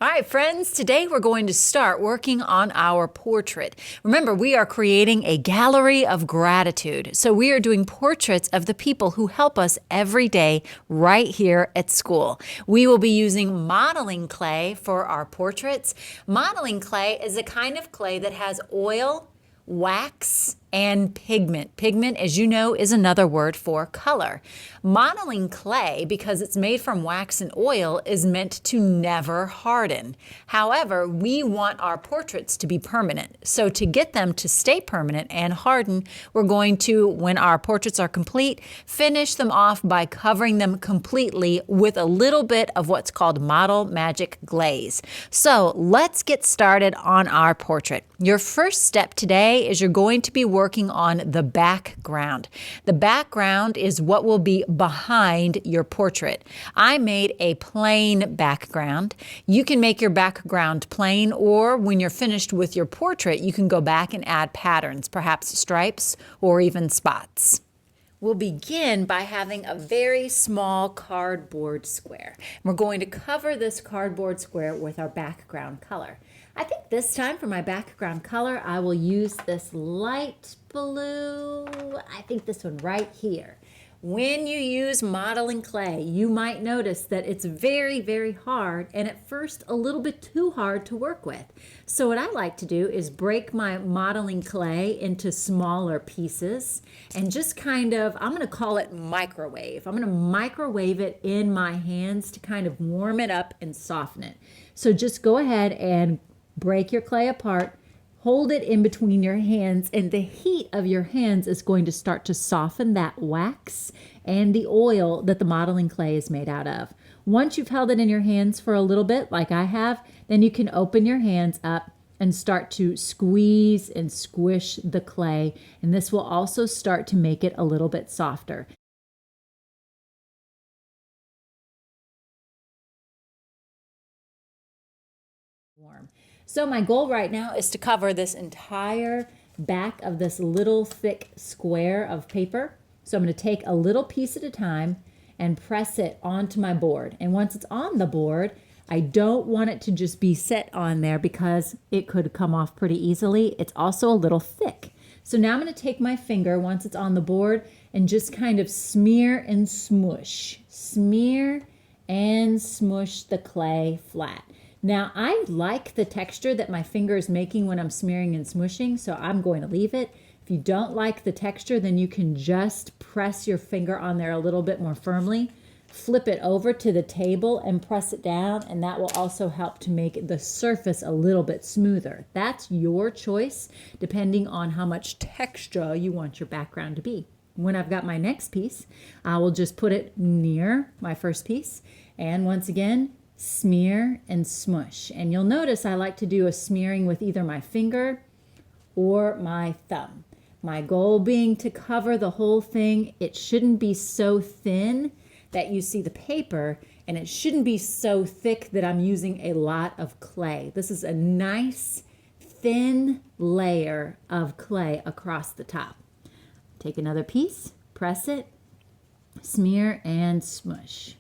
All right, friends, today we're going to start working on our portrait. Remember, we are creating a gallery of gratitude. So we are doing portraits of the people who help us every day right here at school. We will be using modeling clay for our portraits. Modeling clay is a kind of clay that has oil, wax, and pigment. Pigment, as you know, is another word for color. Modeling clay, because it's made from wax and oil, is meant to never harden. However, we want our portraits to be permanent. So to get them to stay permanent and harden, we're going to, when our portraits are complete, finish them off by covering them completely with a little bit of what's called Model Magic Glaze. So let's get started on our portrait. Your first step today is you're going to be working on the background. The background is what will be behind your portrait. I made a plain background. You can make your background plain, or when you're finished with your portrait, you can go back and add patterns, perhaps stripes or even spots. We'll begin by having a very small cardboard square. We're going to cover this cardboard square with our background color. I think this time for my background color, I will use this light blue. I think this one right here. When you use modeling clay, you might notice that it's very, very hard and at first a little bit too hard to work with. So what I like to do is break my modeling clay into smaller pieces and just kind of, I'm going to call it microwave. I'm going to microwave it in my hands to kind of warm it up and soften it. So just go ahead and break your clay apart. Hold it in between your hands, and the heat of your hands is going to start to soften that wax and the oil that the modeling clay is made out of. Once you've held it in your hands for a little bit, like I have, then you can open your hands up and start to squeeze and squish the clay, and this will also start to make it a little bit softer. Warm. So my goal right now is to cover this entire back of this little thick square of paper. So I'm going to take a little piece at a time and press it onto my board. And once it's on the board, I don't want it to just be set on there because it could come off pretty easily. It's also a little thick. So now I'm going to take my finger once it's on the board and just kind of smear and smush. Smear and smush the clay flat. Now, I like the texture that my finger is making when I'm smearing and smushing, so I'm going to leave it. If you don't like the texture, then you can just press your finger on there a little bit more firmly, flip it over to the table and press it down, and that will also help to make the surface a little bit smoother. That's your choice, depending on how much texture you want your background to be. When I've got my next piece, I will just put it near my first piece, and once again, smear and smush. And you'll notice I like to do a smearing with either my finger or my thumb. My goal being to cover the whole thing. It shouldn't be so thin that you see the paper, and it shouldn't be so thick that I'm using a lot of clay. This is a nice thin layer of clay across the top. Take another piece, press it, smear and smush.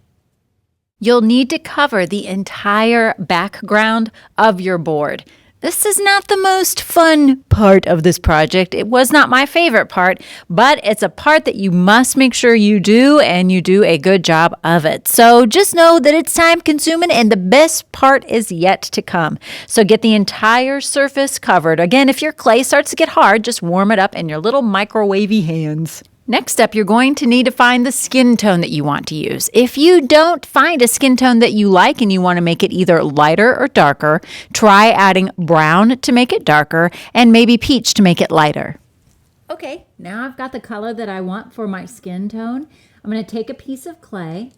You'll need to cover the entire background of your board. This is not the most fun part of this project. It was not my favorite part, but it's a part that you must make sure you do, and you do a good job of it. So just know that it's time consuming and the best part is yet to come. So get the entire surface covered. Again, if your clay starts to get hard, just warm it up in your little microwavy hands. Next up, you're going to need to find the skin tone that you want to use. If you don't find a skin tone that you like and you want to make it either lighter or darker, try adding brown to make it darker and maybe peach to make it lighter. Okay, now I've got the color that I want for my skin tone. I'm going to take a piece of clay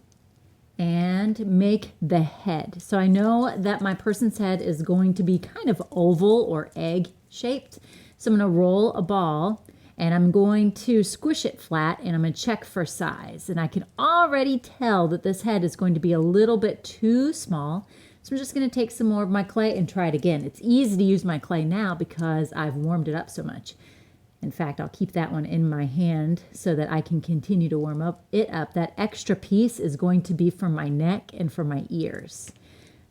and make the head. So I know that my person's head is going to be kind of oval or egg shaped. So I'm going to roll a ball. And I'm going to squish it flat, and I'm going to check for size. And I can already tell that this head is going to be a little bit too small. So I'm just going to take some more of my clay and try it again. It's easy to use my clay now because I've warmed it up so much. In fact, I'll keep that one in my hand so that I can continue to warm it up. That extra piece is going to be for my neck and for my ears.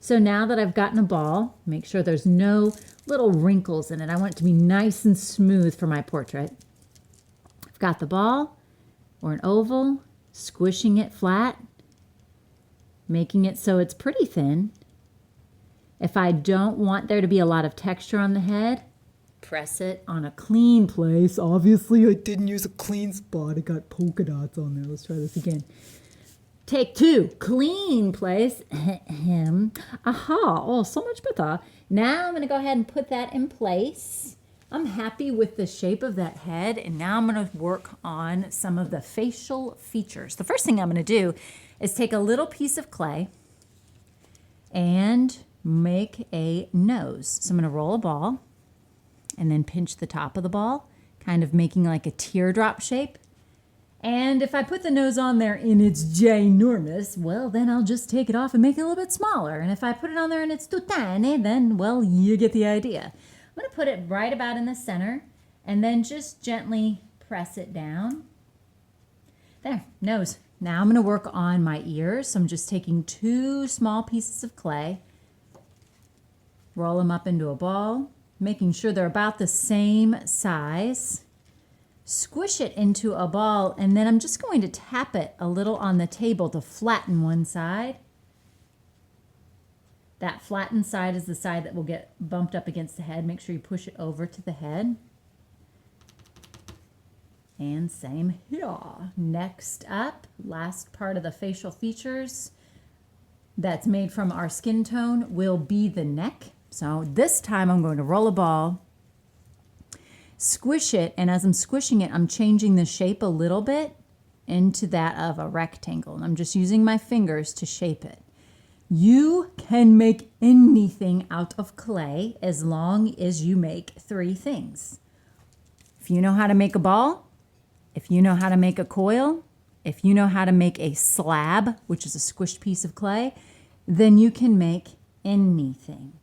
So now that I've gotten a ball, make sure there's no little wrinkles in it. I want it to be nice and smooth for my portrait. I've got the ball or an oval, squishing it flat, making it so it's pretty thin. If I don't want there to be a lot of texture on the head, press it on a clean place. Obviously, I didn't use a clean spot. I got polka dots on there. Let's try this again. Take 2, clean place. Aha, oh, so much better. Now I'm going to go ahead and put that in place. I'm happy with the shape of that head, and now I'm going to work on some of the facial features. The first thing I'm going to do is take a little piece of clay and make a nose. So I'm going to roll a ball and then pinch the top of the ball, kind of making like a teardrop shape. And if I put the nose on there and it's ginormous, well, then I'll just take it off and make it a little bit smaller. And if I put it on there and it's too tiny, then, well, you get the idea. I'm going to put it right about in the center and then just gently press it down. There, nose. Now I'm going to work on my ears. So I'm just taking 2 small pieces of clay, roll them up into a ball, making sure they're about the same size. Squish it into a ball, and then I'm just going to tap it a little on the table to flatten one side. That flattened side is the side that will get bumped up against the head. Make sure you push it over to the head. And same here. Next up, last part of the facial features that's made from our skin tone will be the neck. So this time I'm going to roll a ball, squish it, and as I'm squishing it, I'm changing the shape a little bit into that of a rectangle. And I'm just using my fingers to shape it. You can make anything out of clay as long as you make 3 things. If you know how to make a ball, if you know how to make a coil, if you know how to make a slab, which is a squished piece of clay, then you can make anything.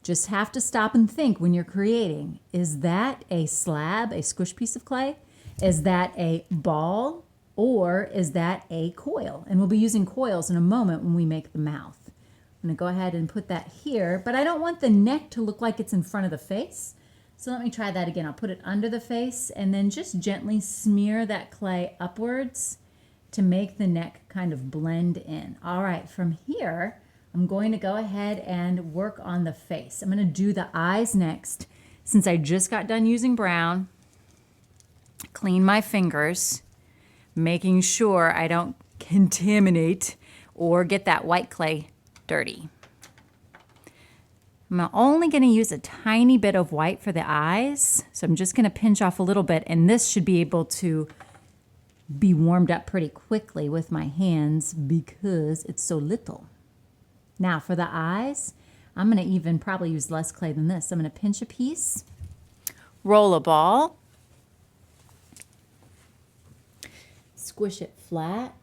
Just have to stop and think when you're creating. Is that a slab, a squished piece of clay? Is that a ball? Or is that a coil? And we'll be using coils in a moment when we make the mouth. I'm going to go ahead and put that here, but I don't want the neck to look like it's in front of the face. So let me try that again. I'll put it under the face and then just gently smear that clay upwards to make the neck kind of blend in. All right, from here, I'm going to go ahead and work on the face. I'm going to do the eyes next. Since I just got done using brown, clean my fingers, making sure I don't contaminate or get that white clay dirty. I'm only going to use a tiny bit of white for the eyes. So I'm just going to pinch off a little bit, and this should be able to be warmed up pretty quickly with my hands because it's so little. Now for the eyes, I'm going to even probably use less clay than this. I'm going to pinch a piece, roll a ball, squish it flat,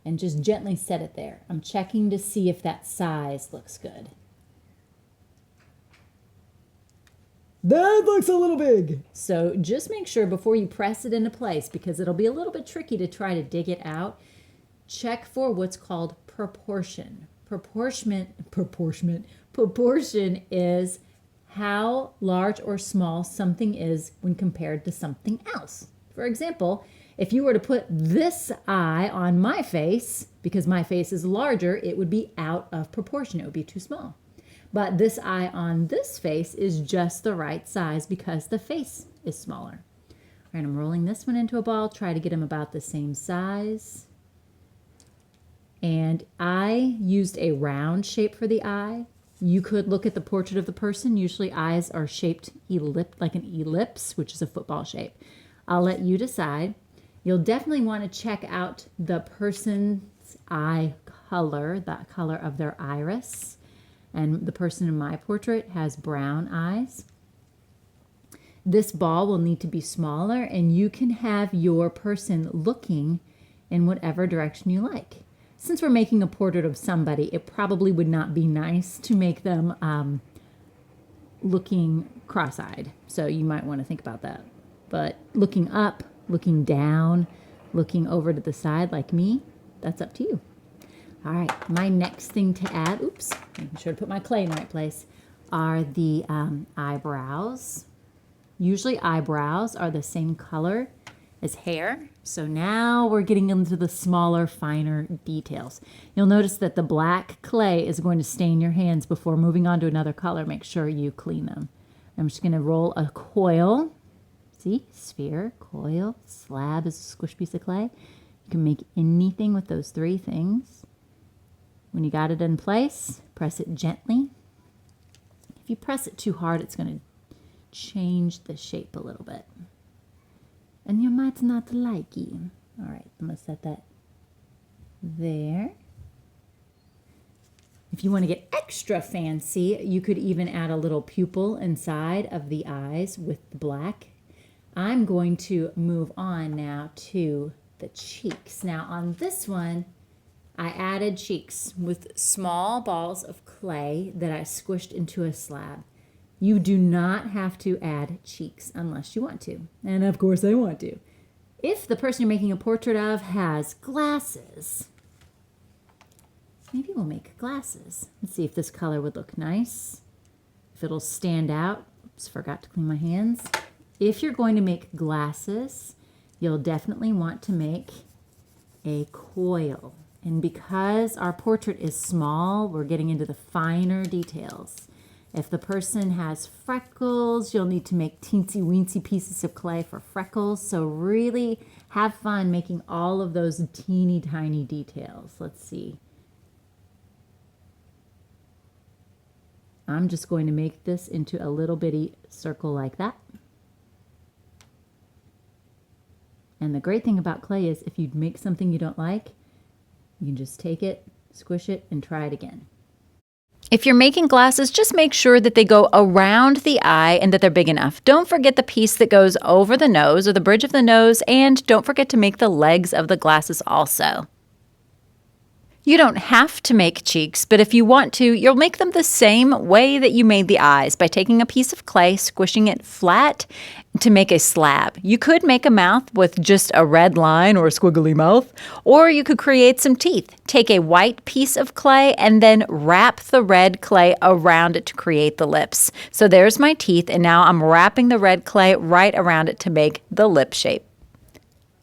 and just gently set it there. I'm checking to see if that size looks good. That looks a little big. So just make sure before you press it into place, because it'll be a little bit tricky to try to dig it out, check for what's called proportion. Proportion is how large or small something is when compared to something else. For example, if you were to put this eye on my face, because my face is larger, it would be out of proportion. It would be too small. But this eye on this face is just the right size because the face is smaller. All right, I'm rolling this one into a ball, try to get them about the same size. And I used a round shape for the eye. You could look at the portrait of the person. Usually eyes are shaped like an ellipse, which is a football shape. I'll let you decide. You'll definitely want to check out the person's eye color, the color of their iris. And the person in my portrait has brown eyes. This ball will need to be smaller, and you can have your person looking in whatever direction you like. Since we're making a portrait of somebody, it probably would not be nice to make them looking cross-eyed. So you might want to think about that. But looking up, looking down, looking over to the side like me, that's up to you. All right, my next thing to add, oops, making sure to put my clay in the right place, are the eyebrows. Usually eyebrows are the same color as hair. So now we're getting into the smaller, finer details. You'll notice that the black clay is going to stain your hands before moving on to another color. Make sure you clean them. I'm just going to roll a coil. See, sphere, coil, slab is a squished piece of clay. You can make anything with those three things. When you got it in place, press it gently. If you press it too hard, it's going to change the shape a little bit. And you might not like it. All right, I'm going to set that there. If you want to get extra fancy, you could even add a little pupil inside of the eyes with the black. I'm going to move on now to the cheeks. Now on this one, I added cheeks with small balls of clay that I squished into a slab. You do not have to add cheeks unless you want to. And of course I want to. If the person you're making a portrait of has glasses, maybe we'll make glasses. Let's see if this color would look nice. If it'll stand out. Oops, forgot to clean my hands. If you're going to make glasses, you'll definitely want to make a coil. And because our portrait is small, we're getting into the finer details. If the person has freckles, you'll need to make teensy weensy pieces of clay for freckles. So really have fun making all of those teeny tiny details. Let's see. I'm just going to make this into a little bitty circle like that. And the great thing about clay is if you make something you don't like, you can just take it, squish it, and try it again. If you're making glasses, just make sure that they go around the eye and that they're big enough. Don't forget the piece that goes over the nose or the bridge of the nose, and don't forget to make the legs of the glasses also. You don't have to make cheeks, but if you want to, you'll make them the same way that you made the eyes by taking a piece of clay, squishing it flat to make a slab. You could make a mouth with just a red line or a squiggly mouth, or you could create some teeth. Take a white piece of clay and then wrap the red clay around it to create the lips. So there's my teeth, and now I'm wrapping the red clay right around it to make the lip shape.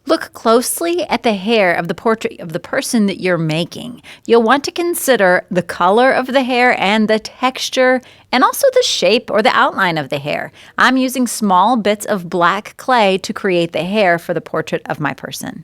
Look closely at the hair of the portrait of the person that you're making. You'll want to consider the color of the hair and the texture and also the shape or the outline of the hair. I'm using small bits of black clay to create the hair for the portrait of my person.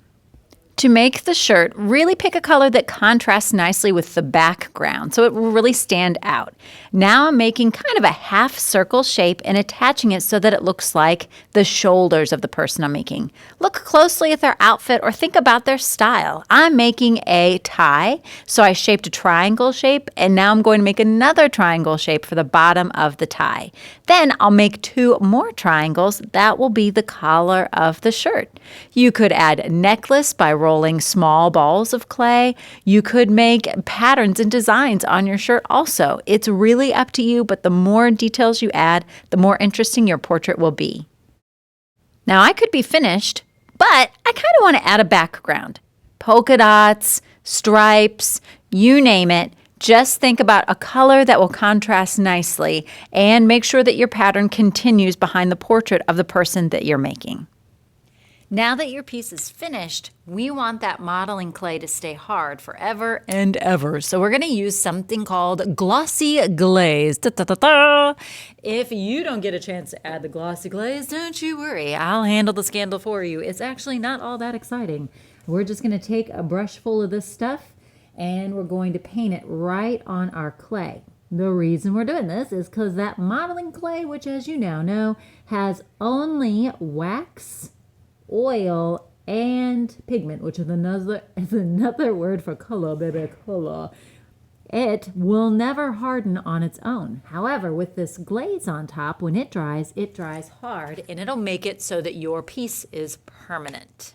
To make the shirt, really pick a color that contrasts nicely with the background so it will really stand out. Now I'm making kind of a half circle shape and attaching it so that it looks like the shoulders of the person I'm making. Look closely at their outfit or think about their style. I'm making a tie, so I shaped a triangle shape, and now I'm going to make another triangle shape for the bottom of the tie. Then I'll make 2 more triangles. That will be the collar of the shirt. You could add a necklace by rolling small balls of clay. You could make patterns and designs on your shirt also. It's really up to you, but the more details you add, the more interesting your portrait will be. Now I could be finished, but I kind of want to add a background. Polka dots, stripes, you name it. Just think about a color that will contrast nicely and make sure that your pattern continues behind the portrait of the person that you're making. Now that your piece is finished, we want that modeling clay to stay hard forever and ever. So we're going to use something called glossy glaze. If you don't get a chance to add the glossy glaze, don't you worry. I'll handle the scandal for you. It's actually not all that exciting. We're just going to take a brush full of this stuff and we're going to paint it right on our clay. The reason we're doing this is because that modeling clay, which as you now know, has only wax, oil, and pigment, which is another word for color, baby, color. It will never harden on its own. However, with this glaze on top, when it dries hard, and it'll make it so that your piece is permanent.